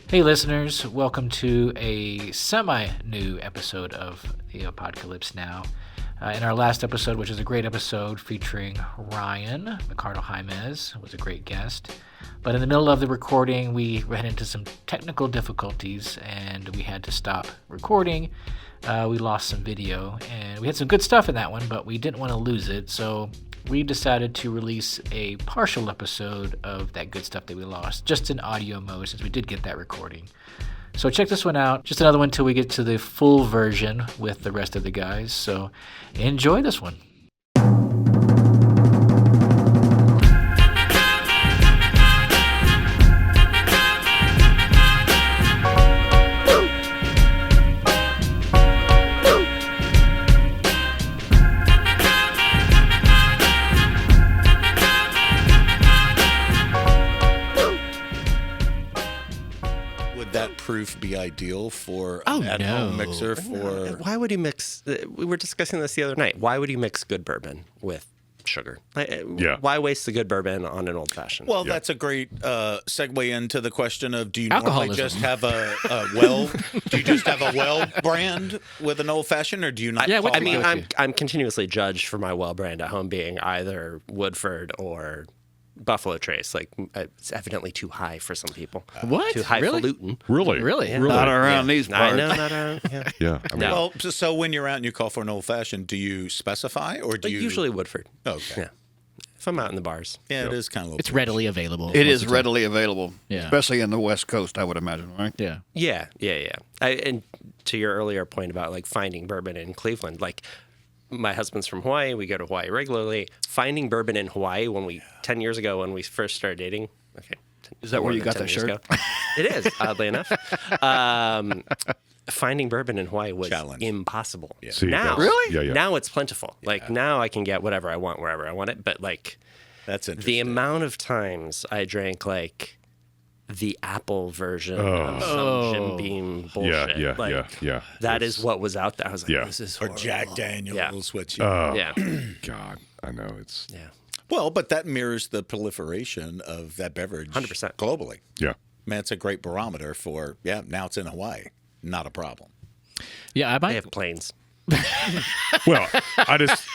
Hey listeners, welcome to a semi-new episode of the A-POD-Calypse now. In our last episode, which is a great episode featuring Ryan McArdle-Jaimes, was a great guest. But in the middle of the recording, we ran into some technical difficulties and we had to stop recording. We lost some video and we had some good stuff in that one, but we didn't want to lose it. So we decided to release a partial episode of that good stuff that we lost, just in audio mode since we did get that recording. So check this one out. Just another one until we get to the full version with the rest of the guys. So enjoy this one. Proof be ideal for an at-home mixer for... Why would you mix... we were discussing this the other night. Why would you mix good bourbon with sugar? Why waste the good bourbon on an old-fashioned? Well, that's a great segue into the question of, do you Alcoholism. normally just have do you just have a well brand with an old-fashioned, or do you not? Yeah, I mean, I'm continuously judged for my well brand at home being either Woodford or Buffalo Trace. Like, it's evidently too high for some people. What? Too highfalutin. Really? Yeah. Not around these parts. I know, not around. Yeah. Yeah. I mean, Well, so when you're out and you call for an old-fashioned, do you specify, or do you... Usually Woodford. Okay. Yeah. If I'm out in the bars. Yeah, it is kind of a little... It's readily available. it is readily available, Yeah. especially in the West Coast, I would imagine, right? Yeah. Yeah. And to your earlier point about like finding bourbon in Cleveland, like my husband's from Hawaii. We go to Hawaii regularly. Finding bourbon in Hawaii 10 years ago when we first started dating. Okay. Is that where you got that shirt? It is, oddly enough. Finding bourbon in Hawaii was impossible. Yeah. See, now, really? Now it's plentiful. Yeah. Like now I can get whatever I want wherever I want it. But like, that's interesting. The amount of times I drank like the apple version of some Jim Beam bullshit. Yeah. That is what was out there. I was like, this is horrible. Or Jack Daniels, which... yeah. God, I know it's... Yeah. Well, but that mirrors the proliferation of that beverage 100%. globally. Yeah. Man, it's a great barometer for, now it's in Hawaii. Not a problem. Yeah, They have planes. Well, I just...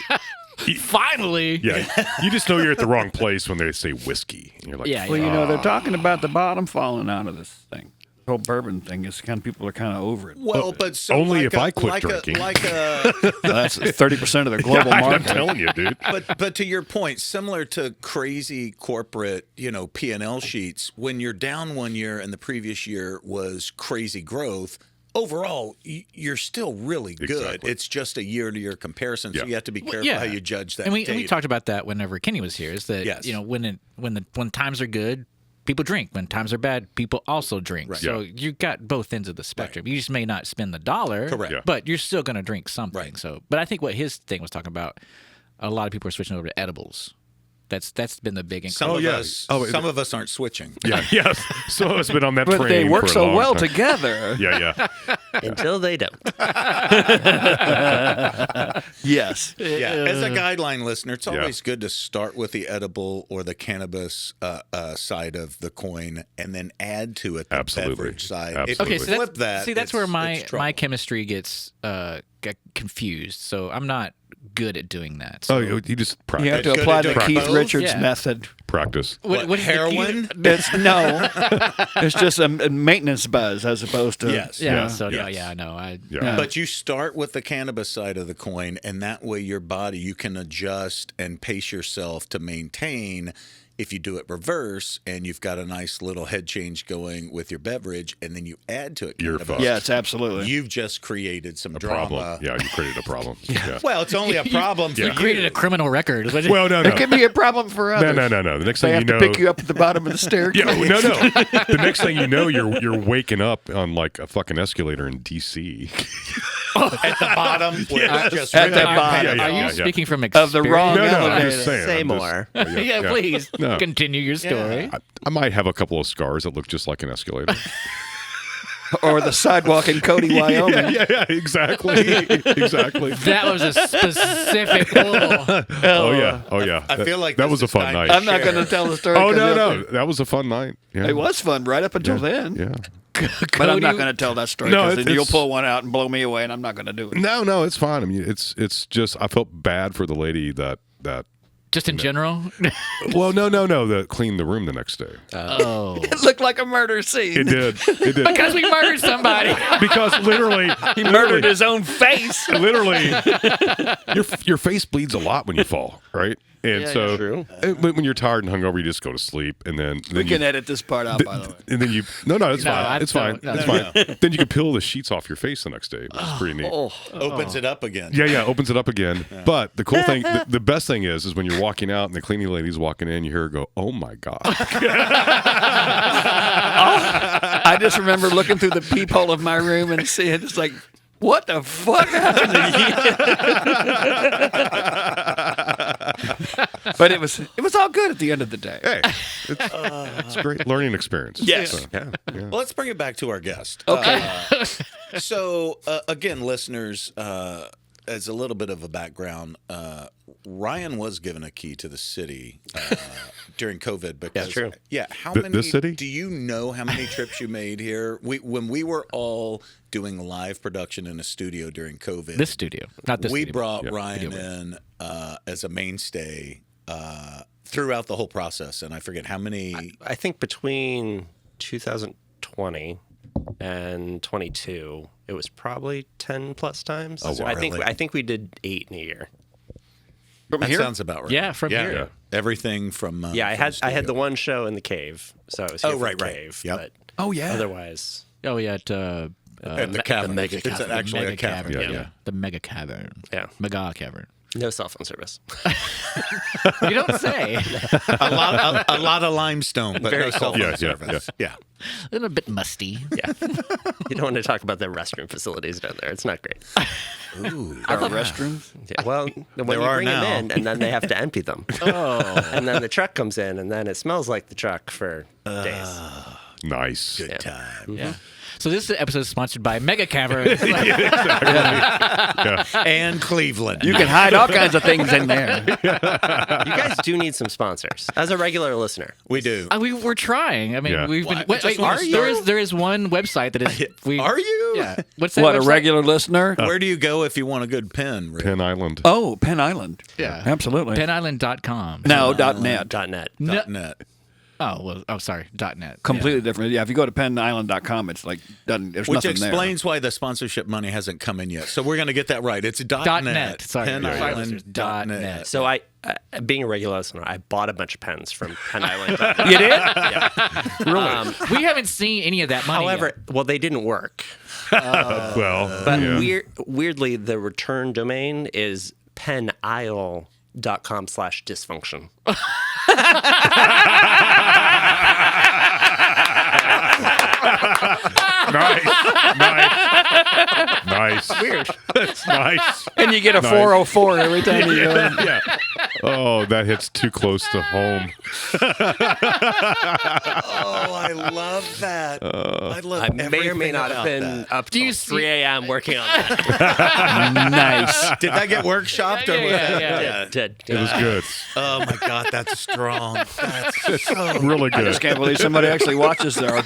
Finally. Yeah, you just know you're at the wrong place when they say whiskey. And you're like, Yeah. Well, you know, they're talking about the bottom falling out of this thing. The whole bourbon thing is kind of, people are kind of over it. Well, but so only like if I quit drinking. That's 30% of the global I'm market. telling you, dude. but to your point, similar to crazy corporate, P&L sheets, when you're down 1 year and the previous year was crazy growth, overall, you're still really good. Exactly. It's just a year-to-year comparison, so you have to be careful how you judge that. And we data. talked about that whenever Kenny was here. Is that when times are good, people drink. When times are bad, people also drink. Right. So you got both ends of the spectrum. You just may not spend the dollar, Correct. but you're still going to drink something. Right. So, but I think what his thing was talking about, a lot of people are switching over to edibles. That's been the big increase. Some of us aren't switting. Yeah, yes. So it's been on that But train they work for a so long well time. together. Yeah. Until they don't. Yes. Yeah, as a guideline listener, it's always good to start with the edible or the cannabis side of the coin, and then add to it the beverage side. Absolutely. If you flip that's where my trouble. chemistry gets confused. So I'm not good at doing that. So You just practice. You have to Good apply at the doing Keith both? Richards Yeah. method. Practice. what is the heroin? No. It's just a maintenance buzz as opposed to... Yes. Yeah. Yes. I know. Yeah. But you start with the cannabis side of the coin, and that way your body, you can adjust and pace yourself to maintain. If you do it reverse and you've got a nice little head change going with your beverage, and then you add to it You're cannabis, fucked. Yes, absolutely. you've just created some A drama. problem. Yeah, you created a problem. Yeah. Well, it's only a problem for You you. created a criminal record. Well, no. It can be a problem for others. No. The next They thing have you know, to pick you up at the bottom of the staircase. Yeah, no. The next thing you know, you're waking up on like a fucking escalator in D.C. At the bottom, where it's just at ripping the your bottom. pants Are off. you Yeah. speaking from Of experience? the wrong No, I'm elevator. just saying. Say I'm just- more. Yeah, please No. continue your story. I might have a couple of scars that look just like an escalator. Or the sidewalk in Cody, Wyoming. Yeah, exactly. Exactly. That was a specific pull. Oh, yeah. I feel like that this was a is fun time night. to I'm not share. going to tell the story. Oh, 'cause no. That was a fun night. Yeah. It was fun right up until then. Yeah. But I'm not going to tell that story No, because then you'll it's- pull one out and blow me away, and I'm not going to do it. No, it's fine. I mean, it's just I felt bad for the lady that. Just in general? Well, no, that cleaned the room the next day. Oh. It looked like a murder scene. It did. Because we murdered somebody. Because literally, He murdered his own face. literally, your face bleeds a lot when you fall, right? And Yeah, so true. when you're tired and hungover, you just go to sleep, and then We you, can edit this part out, by the way. and then you no, it's No, fine. It's fine. no, It's no, fine. Then you can peel the sheets off your face the next day, which is pretty neat. Opens it up again. Yeah, opens it up again. But the cool thing, the best thing is when you're walking out and the cleaning lady's walking in, you hear her go, "Oh my god!" I just remember looking through the peephole of my room and seeing it's like, what the fuck happened to you? But it was all good at the end of the day. Hey, it's a great learning experience. Yes. So, yeah. Well, let's bring it back to our guest. Okay. So, again, listeners, as a little bit of a background, Ryan was given a key to the city during COVID. Because, true. Yeah, how This many? city? Do you know how many trips you made here? When we were all doing live production in a studio during COVID, This studio. Not this we studio. brought Yeah. Ryan in as a mainstay throughout the whole process, and I forget how many. I think between 2020 and 22, it was probably 10 plus times. Oh, So wow. I think Really? we did 8 in a year. From That here? sounds about right. Yeah, from here. Yeah. Everything from Yeah, I from had the studio. one show in the cave, so I was here Oh, for right, the right. cave. Yep. But Oh, yeah. otherwise, Oh, yeah. At the cavern. mega It's cavern. actually mega a cavern. cavern. Yeah. The mega cavern. Yeah. Mega cavern. no cell phone service. You don't say. a lot of limestone, but Very no cell cold. phone Yeah, service. Yeah. A little bit musty. Yeah, you don't want to talk about the restroom facilities down there. It's not great. Our restrooms? Yeah, well, when There you are bring now. them in, and then they have to empty them. Oh. And then the truck comes in, and then it smells like the truck for days. Nice. Good time. Yeah. So this episode is sponsored by Mega Cavern. And Cleveland. You can hide all kinds of things in there. You guys do need some sponsors. As a regular listener, We do. We're trying. I mean, Yeah. we've been. What? Wait, Just wait, wanna start? there is one website that is. Are you? Yeah. What's that? What, a website? regular listener? Where do you go if you want a good pen, Rick? Penn Island. Oh, Penn Island. Yeah. Absolutely. PennIsland.com. No, .net. .net. No. .net. Oh well. Oh, sorry. .net. Completely different. Yeah, if you go to pennisland.com, it's like, there's Which nothing there. explains why the sponsorship money hasn't come in yet. So we're going to get that right. It's .net. .net. Sorry. Penn Sorry, Island listeners. .net. So being a regular listener, I bought a bunch of pens from Penn Island. You did? Yeah. We haven't seen any of that money. However, well, they didn't work. Well, But yeah. weirdly, the return domain is pennisle.com/dysfunction. Nice. Weird. That's nice. And you get a Nice. 404 every time you go in. Yeah. Oh, that hits too close to home. Oh, I love that. I love I may or may everything not have about been that. up Do you till see- 3 a.m. working on that. Nice. Did that get workshopped? Or was Yeah, that- yeah. Did. It was good. Oh, my God. That's strong. That's so Really I good. just can't believe somebody actually watches there.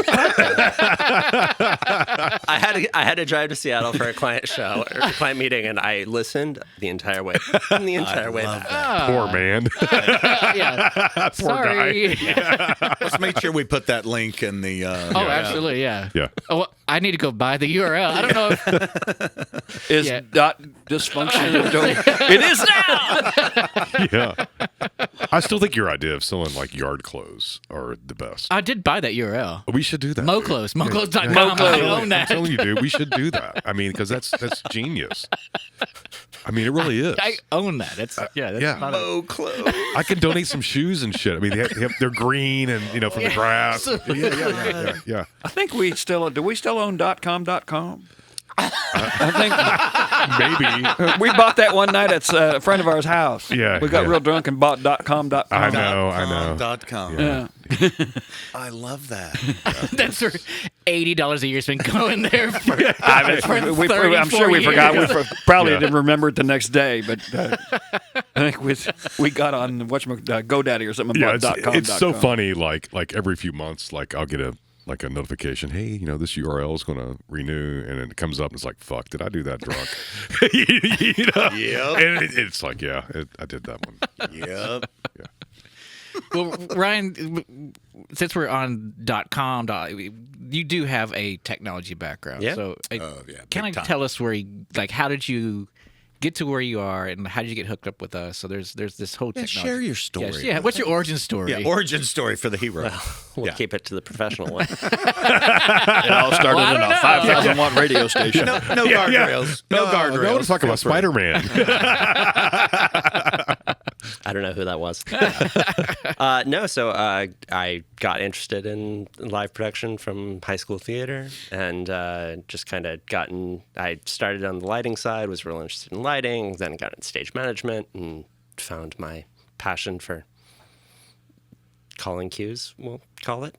I had to drive to Seattle for a client show or a client meeting, and I listened the entire way. The entire way back. Poor man. Yeah. Poor Sorry. guy. Let's make sure we put that link in the. Oh, absolutely. Yeah. Yeah. Oh, well, I need to go buy the URL. I don't know if Is Yeah. .dysfunction? It is now. Yeah. I still think your idea of selling like yard clothes are the best. I did buy that URL. We should do that. Moclothes. Moclothes.com. Moclothes. I own I'm that. telling you, dude, we should do that. I mean, because that's genius. I mean, it really is. I own that. It's That's yeah. not a- Oh, close. I can donate some shoes and shit. I mean, they're green and from the grass. Yeah. I think we still own .com.com? I think Maybe. we bought that one night at a friend of ours' house. Yeah, We got yeah. real drunk and bought .com.com. I know. .com. Yeah. I love that. That's for $80 a year has been going there for, I'm sure we 34 forgot. We years. probably Yeah. didn't remember it the next day, but I think we got on GoDaddy or something Yeah, about .com. it's so funny. Like every few months, like I'll get a like a notification. Hey, you know, this URL is going to renew, and it comes up and it's like, fuck, did I do that drunk? You know? Yep. And it's like, yeah, I did that one. Yep. Yeah. Well, Ryan, since we're on .com, you do have a technology background. Yeah. So, yeah, kind big time. of tell us how did you get to where you are, and how did you get hooked up with us? So there's this whole technology. Share your story. Yeah. What's your origin story? Yeah, origin story for the hero. We'll keep it to the professional one. It all started I in don't a know. 5,000 watt radio station. No guardrails. No guardrails. I want to talk about Spider-Man. I don't know who that was. No, so I got interested in live production from high school theater, and just kind of I started on the lighting side, was real interested in lighting, then got into stage management, and found my passion for calling cues, we'll call it.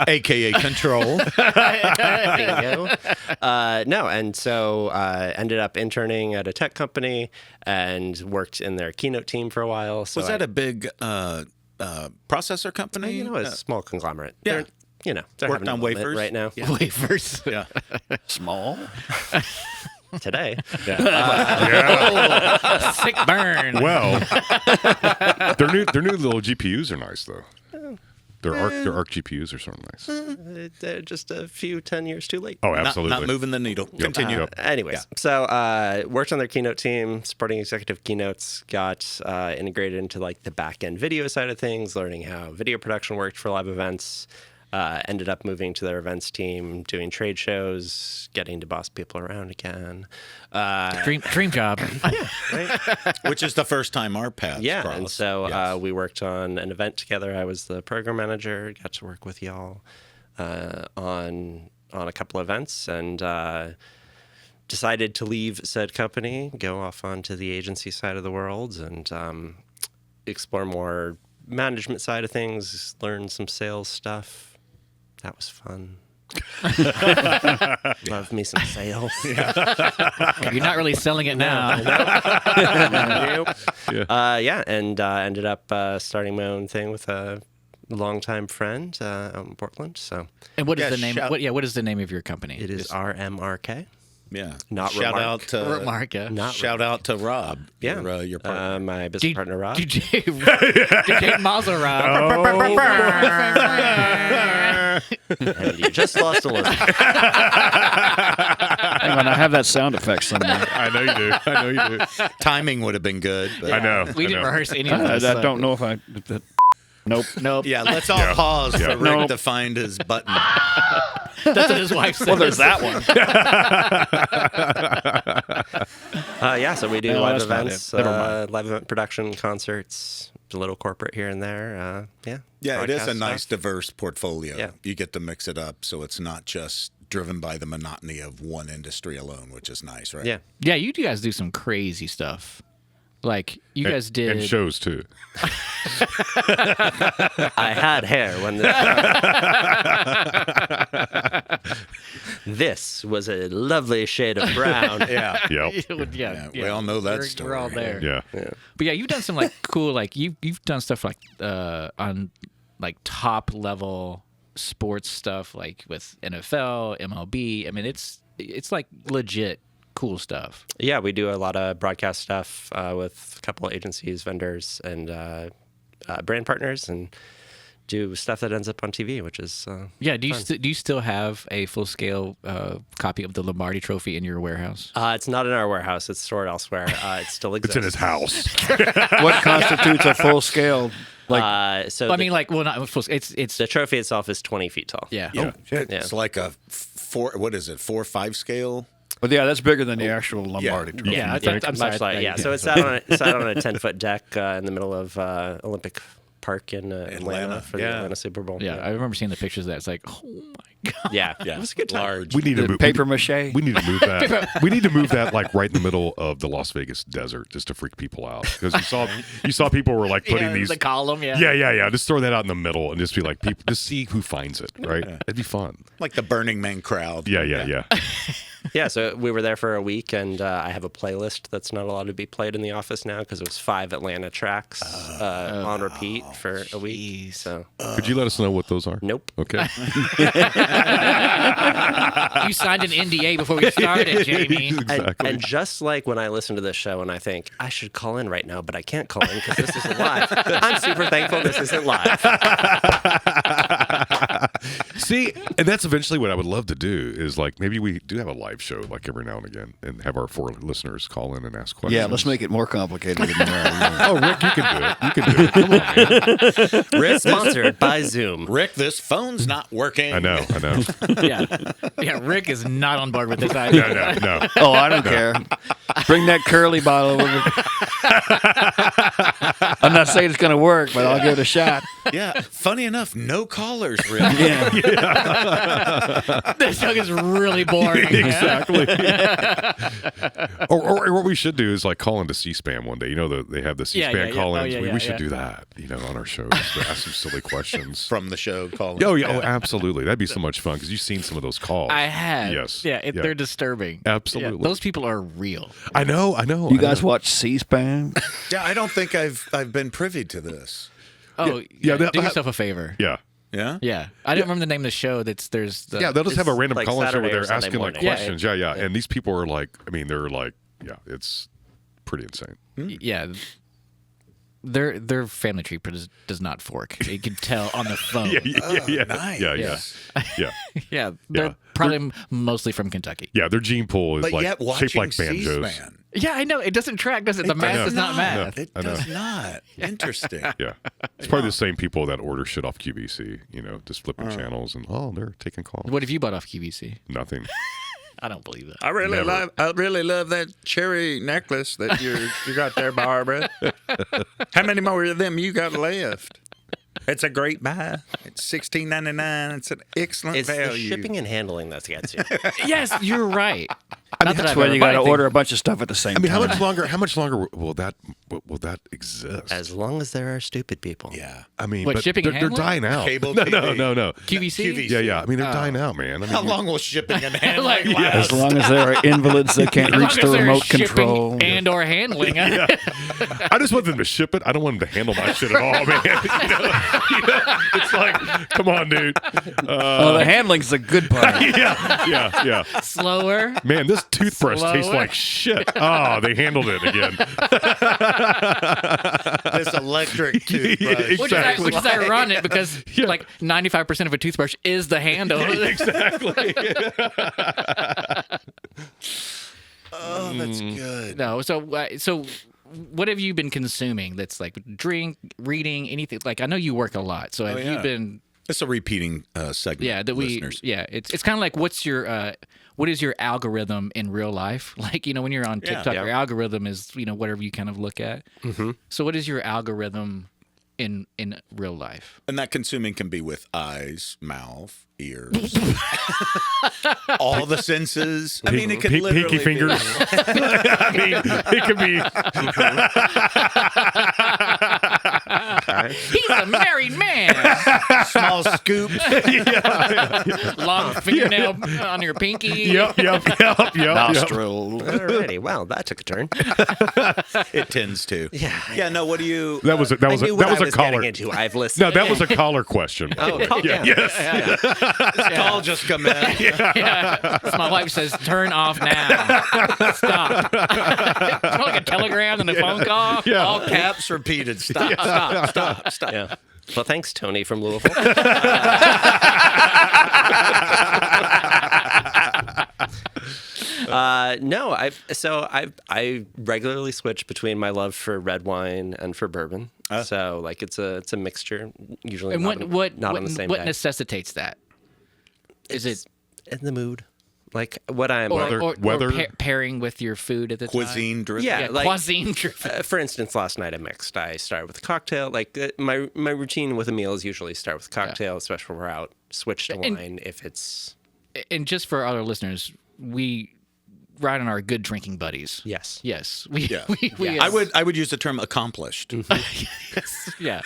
AKA control. Bingo. No, and so ended up interning at a tech company and worked in their keynote team for a while. So Was that a big processor company? you know, a small conglomerate. yeah. They're, you know, they're Worked having a on moment wafers? right now. Wafers. Yeah. Small. Today. Sick burn. Well, their new little GPUs are nice though. Their Arc GPUs are sort of nice. They're just a few 10 years too late. Oh, Not, absolutely. not moving the needle. Continue. Anyways, so worked on their keynote team, supporting executive keynotes, got integrated into like the back end video side of things, learning how video production worked for live events. Ended up moving to their events team, doing trade shows, getting to boss people around again. Dream job. Right? Which is the first time our paths Yeah, crossed. and so Yes. we worked on an event together. I was the program manager, got to work with y'all on a couple events, and decided to leave said company, go off onto the agency side of the world, and explore more management side of things, learn some sales stuff. That was fun. Love me some sales. You're not really selling it now. Yeah, and ended up starting my own thing with a longtime friend out in Portland. So And what is Yeah, the name? shout- What is the name of your company? it is RMRK. Yeah. Not shout Remark. out to Remarka. Not shout out to Rob. Yeah, Your partner. my business partner Rob. DJ Mazel Rob. And you just lost a listener. Hang on, I have that sound effect somewhere. I know you do. I know you do. Timing would have been good. But I know. We I didn't know. rehearse any of I this. don't know if I. Nope. Nope. Yeah, let's all pause for Rick Nope. to find his button. That's what his wife said. Well, there's that one. Yeah, so we do No, live that's not events, it. Never mind. live event production, concerts, a little corporate here and there. Yeah, it is a broadcast nice, stuff. diverse portfolio. Yeah. You get to mix it up so it's not just driven by the monotony of one industry alone, which is nice, right? Yeah. Yeah, you guys do some crazy stuff. Like you guys did. And shows too. I had hair when this started. This was a lovely shade of brown. Yeah. Yep. yeah, We all know that we're, story. We're all there. Yeah. But yeah, you've done some like cool, like you've done stuff like on like top level sports stuff, like with NFL, MLB. I mean, it's like legit cool stuff. Yeah, we do a lot of broadcast stuff with a couple of agencies, vendors, and brand partners, and do stuff that ends up on TV, which is Yeah. Do you still have a full scale copy of the Lombardi Trophy in your warehouse? it's not in our warehouse; it's stored elsewhere. It still It's exists. in his house. What constitutes a full scale? So I mean, like, well, not full. It's the trophy itself is 20 feet tall. yeah. Yeah. Yeah. It's like a 4-5 scale. But yeah, that's bigger than the actual Lombardi Trophy. Yeah, I'm Much sorry. like, yeah. So it sat on a 10-foot deck in the middle of Olympic Park in Atlanta for the Yeah. Atlanta Super Bowl. Yeah, I remember seeing the pictures of that. It's like, oh my god. Yeah. Yeah. It was a good time. Large. We need to The move paper mache. We need to move that. We need to move that like right in the middle of the Las Vegas desert, just to freak people out. Because you saw people were like putting these. the column. Yeah. Yeah. Just throw that out in the middle and just be like, people, just see who finds it. Right? It'd be fun. Like the Burning Man crowd. Yeah. Yeah, so we were there for a week, and I have a playlist that's not allowed to be played in the office now because it was 5 Atlanta tracks on repeat for a week. So Could you let us know what those are? Nope. Okay. You signed an NDA before we started, Jamie. Exactly. And just like when I listen to this show and I think, I should call in right now, but I can't call in because this isn't live. I'm super thankful this isn't live. See, and that's eventually what I would love to do is like maybe we do have a live show like every now and again and have our 4 listeners call in and ask questions. Yeah, let's make it more complicated than that. Oh, Rick, you can do it. You can do it. Come on, man. Rick, sponsored by Zoom. Rick, this phone's not working. I know. Yeah, Rick is not on board with this idea. No. Oh, I don't care. Bring that curly bottle over. I'm not saying it's going to work, but I'll give it a shot. Yeah, funny enough, no callers, Rick. Yeah. This show is really boring. Exactly. or what we should do is like call into C-SPAN one day. You know, they have the C-SPAN call-ins. We should do that, on our show. Just to ask some silly questions. From the show calling. Oh, absolutely. That'd be so much fun because you've seen some of those calls. I have. Yes. Yeah, they're disturbing. Absolutely. Yeah, those people are real. I know. You guys watch C-SPAN? Yeah, I don't think I've been privy to this. Oh, Yeah, do yourself a favor. Yeah. Yeah? Yeah. I don't remember the name of the show. They'll just have a random like call-in show Saturday where or they're Sunday asking like morning. questions. Yeah. And these people are like, it's pretty insane. Yeah. Their family tree does not fork. You can tell on the phone. Yeah. nice. Yeah. Yeah, they're probably mostly from Kentucky. Yeah, their gene pool is But like yet watching shaped like banjos. C-SPAN. Yeah, I know. It doesn't track, does it? The math is not math. It I know. does not. Interesting. Yeah. It's probably the same people that order shit off QVC, just flipping channels and they're taking calls. What have you bought off QVC? Nothing. I don't believe that. I really Never. love that cherry necklace that you got there, Barbara. How many more of them you got left? It's a great buy. It's $16.99. It's an excellent It's value. the shipping and handling that gets you. Yes, you're right. That's why you got to order a bunch of stuff at the same time. How much longer will that exist? As long as there are stupid people. Yeah. What, but shipping and they're dying out. Cable no, TV. no. QVC? Yeah. They're dying out, man. How long will shipping and handling Like, last? As long as there are invalids that can't reach the remote control. and or handling. I just want them to ship it. I don't want them to handle my shit at all, man. It's like, come on, dude. The handling's the good part. Yeah. Slower. Man, this toothbrush tastes Slower. like shit. Oh, they handled it again. This electric toothbrush. Exactly. Which is ironic because like 95% of a toothbrush is the handle. Exactly. Oh, that's good. No, so what have you been consuming that's like reading, anything? Like I know you work a lot, so have you been? It's a repeating segment. Yeah, listeners. It's kind of like what is your algorithm in real life? Like when you're on TikTok, your algorithm is whatever you kind of look at. Mm-hmm. So what is your algorithm in real life? And that consuming can be with eyes, mouth, ears, all the senses. I mean, it could literally pinky fingers. I mean, it could be. He's a married man. small scoops. Long fingernail on your pinky. Yep. Nostril. Alrighty, wow, that took a turn. It tends to. Yeah. No. What do you? That was a I knew what I caller. was getting into. I've listened. No, that was a caller question. Oh, call, yeah. Yes. Call just come in. Yeah. So my wife says, "Turn off now. Stop." It's more like a telegram than a phone call. Yeah. All caps repeated. Stop. Stop. Yeah. Well, thanks, Tony from Louisville. No, I regularly switch between my love for red wine and for bourbon. So like it's a mixture. Usually, And not on the same what day. necessitates that? Is it In the mood, like what I'm Weather. pairing with your food at the time? Cuisine driven. Yeah, like- cuisine driven. For instance, last night I mixed. I started with a cocktail. Like my routine with a meal is usually start with cocktail, especially when we're out. Switch to wine if it's And just for other listeners, we Ryan and I are good drinking buddies. yes. We I would use the term accomplished. yeah.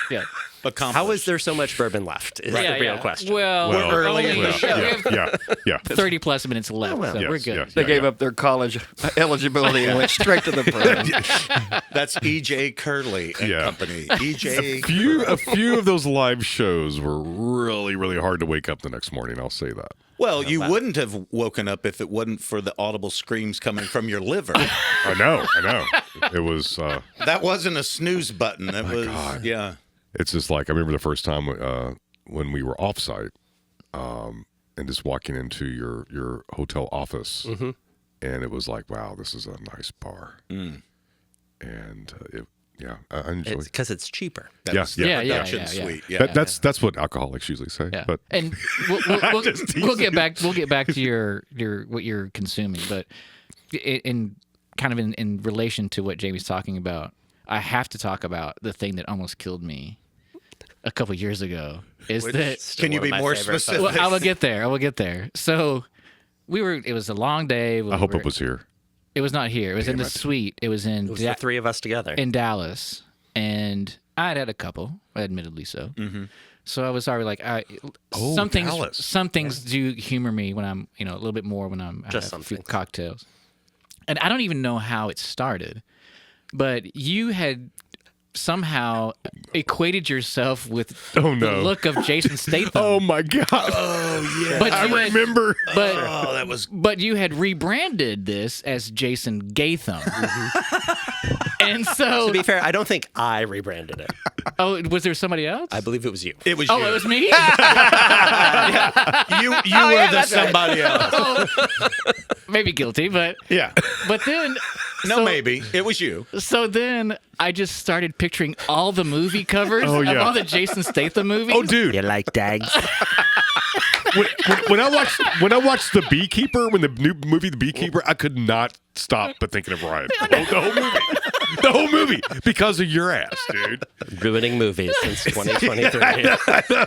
accomplished. How is there so much bourbon left? Is the real question. Well, We're early in the only- show. we have Yeah. 30 plus minutes left, so Yes, we're good. yes. They gave up their college eligibility and went straight to the bourbon. That's E.J. Curley and Company. E.J. A few of those live shows were really, really hard to wake up the next morning. I'll say that. Well, you wouldn't have woken up if it wasn't for the audible screams coming from your liver. I know. It was. That wasn't a snooze button. That was, God. yeah. It's just like I remember the first time when we were offsite, and just walking into your hotel office, and it was like, wow, this is a nice bar, and I enjoy. It's because it's cheaper. That's Yeah. the Yeah, production yeah, yeah. suite. Yeah. That's what alcoholics usually say. Yeah, But and we'll get back to your what you're consuming, but in relation to what Jamie's talking about, I have to talk about the thing that almost killed me a couple years ago. Is that Can you be more specific? well, I will get there. So it was a long day. I hope it was here. It was not here. It was in the suite. It was in It was the three of us together. in Dallas, and I had a couple, admittedly so. Mm-hmm. So I was already like, some things do humor me when I'm, a little bit more when I'm Just having some things. cocktails. And I don't even know how it started, but you had somehow equated yourself with Oh, no. the look of Jason Statham. Oh my God! Oh, yeah. but I you had, remember. but Oh, that was. but you had rebranded this as Jason Gatham. And so, To be fair, I don't think I rebranded it. oh, was there somebody else? I believe it was you. It was Oh, you. it was me? You were the somebody else. Maybe guilty, but Yeah. then No, so- maybe. It was you. So then I just started picturing all the movie covers Oh, of yeah. all the Jason Statham movies. Oh, dude! You like dags? When I watched The Beekeeper, when the new movie The Beekeeper, I could not stop but thinking of Ryan. The whole movie, because of your ass, dude. Ruining movies since 2023.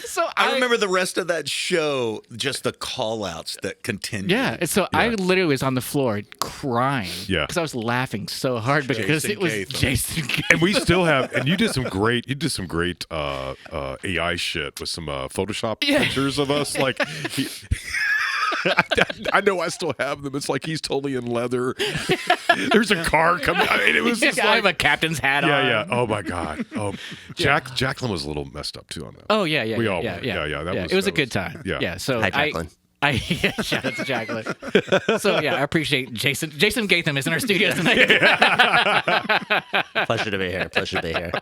So I remember the rest of that show, just the call-outs that continued. Yeah, and so I literally was on the floor crying. Yeah. because I was laughing so hard because Jason it was Gatham. Jason. Gatham. And we still have, and you did some great AI shit with some Photoshop pictures of us. Like, I know I still have them. It's like he's totally in leather. There's a car coming. I mean, it was just I have like, a captain's hat on. yeah. Oh my God. Oh, Jacqueline was a little messed up too on that. Oh yeah. We all yeah. were. Yeah, that It was a was- good time. yeah. So Hi, Jacqueline. Shout out to Jacqueline. So yeah, I appreciate Jason. Jason Gatham is in our studio tonight. Pleasure to be here. Pleasure to be here.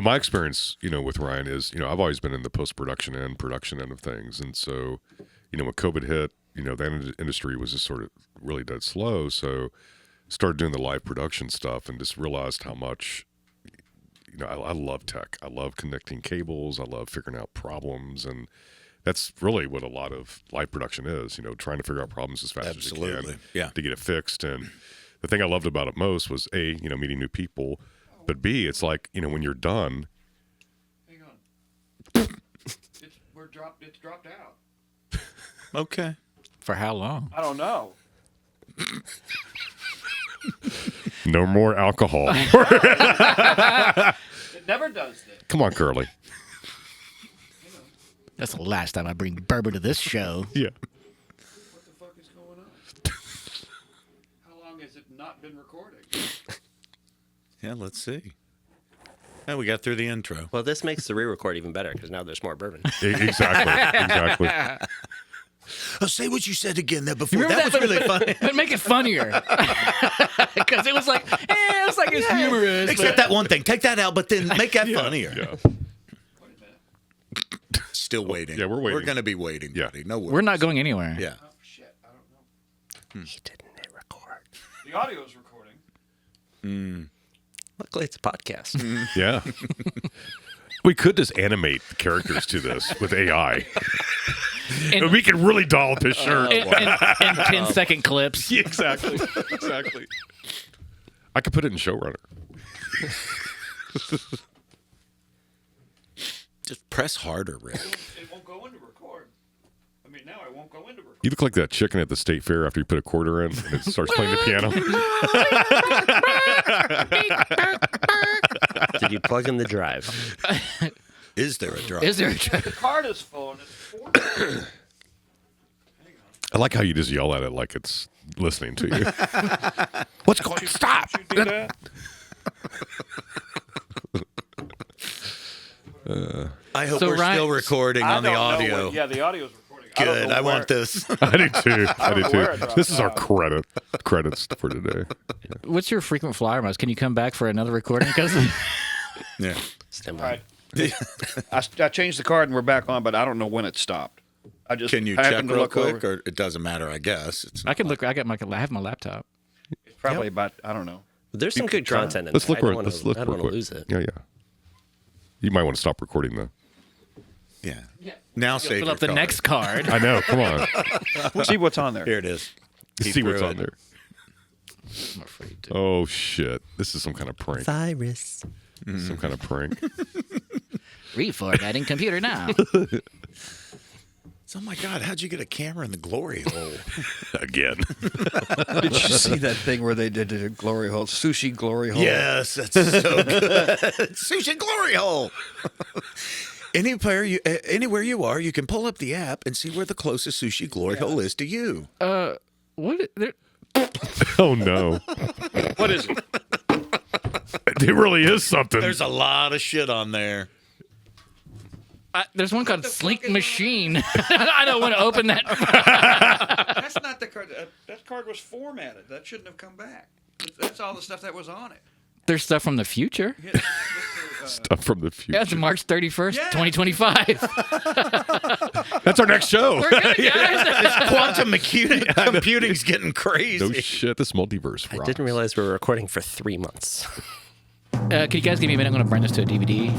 My experience, with Ryan is, I've always been in the post-production and production end of things. And so, when COVID hit, that industry was just sort of really dead slow. So started doing the live production stuff and just realized how much, I love tech. I love connecting cables. I love figuring out problems. And that's really what a lot of live production is, trying to figure out problems as fast as you Absolutely. can Yeah. to get it fixed. And the thing I loved about it most was A, meeting new people, but B, it's like, when you're done. Hang on. It's dropped out. Okay. For how long? I don't know. No more alcohol. It never does this. Come on, Curly. That's the last time I bring bourbon to this show. Yeah. What the fuck is going on? How long has it not been recording? Yeah, let's see. Oh, we got through the intro. Well, this makes the re-record even better because now there's more bourbon. Exactly. Oh, say what you said again there before. Remember That was really funny. But make it funnier. Because it was like, it's humorous. Except that one thing. Take that out, but then make that funnier. Yeah. Wait a minute. Still waiting. Yeah, we're waiting. We're going to be waiting, Yeah. buddy. No worries. We're not going anywhere. Yeah. Oh, shit. I don't know. He didn't hit record. The audio's recording. Luckily, it's a podcast. Yeah. We could just animate the characters to this with AI. And we could really doll up his shirt. In 10-second clips. Yeah, exactly. I could put it in showrunner. Just press harder, Rick. It won't go into record. I mean, now it won't go into record. You look like that chicken at the state fair after you put a quarter in and it starts playing the piano. Did You plug in the drive. Is there a drive? Is there a The card is full and it's 40. I like how you just yell at it like it's listening to you. What's going on? Stop! Do that? I hope So we're Ryan- still recording on the audio. Yeah, the audio is recording. Good. I want this. I do too. I do know where it too. dropped This is our out. credits for today. What's your frequent flyer miles? Can you come back for another recording? Because Yeah. Stand All by. right. I changed the card and we're back on, but I don't know when it stopped. I just Can you I check happened to real look quick, over. or it doesn't matter? I guess it's I can look. I have my laptop. It's probably about I don't know. There's some good content in Let's there. look. I don't Let's look I don't real want to quick. lose it. Yeah. You might want to stop recording though. yeah. Now save Fill your up the card. next card. I know. Come on. See what's on there. Here it is. He See what's threw on it. there. I'm afraid to. Oh shit! This is some kind of prank. Virus. Some kind of prank. Reformatting computer now. Oh my God! How'd you get a camera in the glory hole? Again. Did you see that thing where they did a glory hole, sushi glory hole? Yes, that's so good. Sushi glory hole. Anywhere you are, you can pull up the app and see where the closest sushi glory hole is to you. What? There, Oh no! What is it? It really is something. There's a lot of shit on there. there's one called Slink Machine. I don't want to open that. That's not the card. That card was formatted. That shouldn't have come back. That's all the stuff that was on it. There's stuff from the future. Stuff from the future. Yeah, it's March 31st, Yeah. 2025. That's our next show. We're good, guys. Quantum computing's getting crazy. No shit. This multiverse. I Rocks. didn't realize we were recording for 3 months. Can you guys give me a minute? I'm going to burn this to a DVD.